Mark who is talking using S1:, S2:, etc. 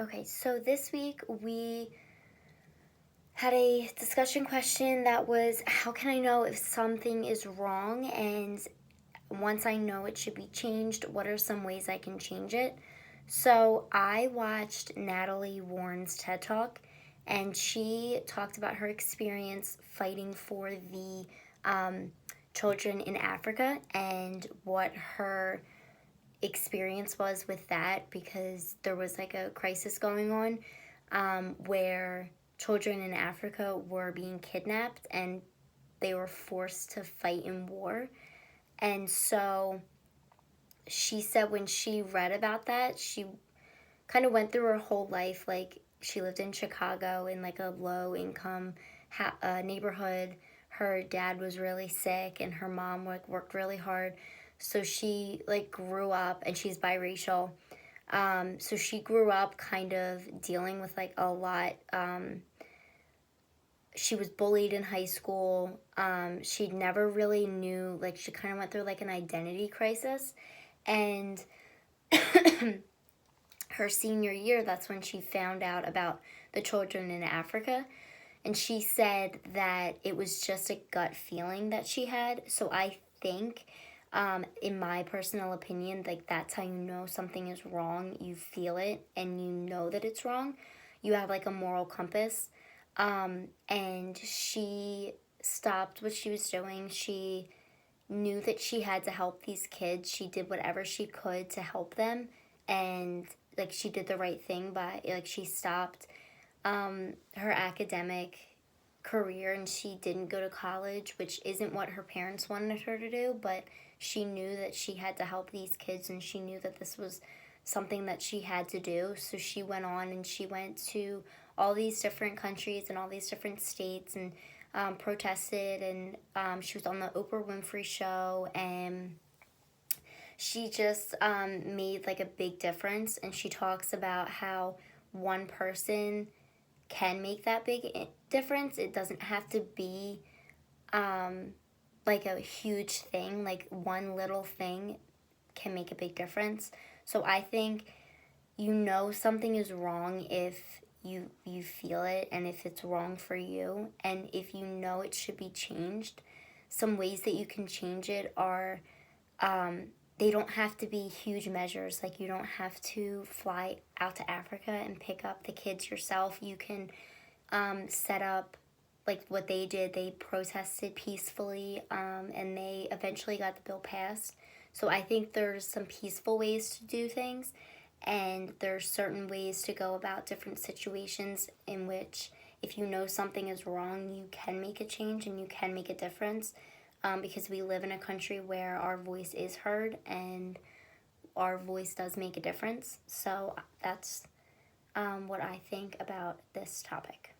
S1: Okay, so this week we had a discussion question that was how can I know if something is wrong? And once I know it should be changed, what are some ways I can change it? So I watched Natalie Warren's TED Talk, and she talked about her experience fighting for the um, children in Africa and what her experience was with that because there was like a crisis going on where children in Africa were being kidnapped and they were forced to fight in war. And so she said when she read about that, she kind of went through her whole life. Like she lived in Chicago in like a low income neighborhood. Her dad was really sick and her mom like worked really hard. So she like grew up and she's biracial. So she grew up kind of dealing with like a lot. She was bullied in high school. She never really knew, like, she kind of went through like an identity crisis. And her senior year, that's when she found out about the children in Africa. And she said that it was just a gut feeling that she had. So I think, in my personal opinion, like that's how you know something is wrong. You feel it and you know that it's wrong. You have like a moral compass. And she stopped what she was doing. She knew that she had to help these kids. She did whatever she could to help them. And like she did the right thing by like she stopped her academic career and she didn't go to college, which isn't what her parents wanted her to do, but she knew that she had to help these kids and she knew that this was something that she had to do. So she went on and she went to all these different countries and all these different states and protested. And she was on the Oprah Winfrey Show and she just made like a big difference. And she talks about how one person can make that big difference. It doesn't have to be like a huge thing, like one little thing can make a big difference. So I think you know something is wrong if you feel it and if it's wrong for you and if you know it should be changed. Some ways that you can change it are they don't have to be huge measures. Like you don't have to fly out to Africa and pick up the kids yourself. You can set up like what they did. They protested peacefully and they eventually got the bill passed. So I think there's some peaceful ways to do things and there's certain ways to go about different situations in which if you know something is wrong, you can make a change and you can make a difference because we live in a country where our voice is heard and our voice does make a difference. So that's what I think about this topic.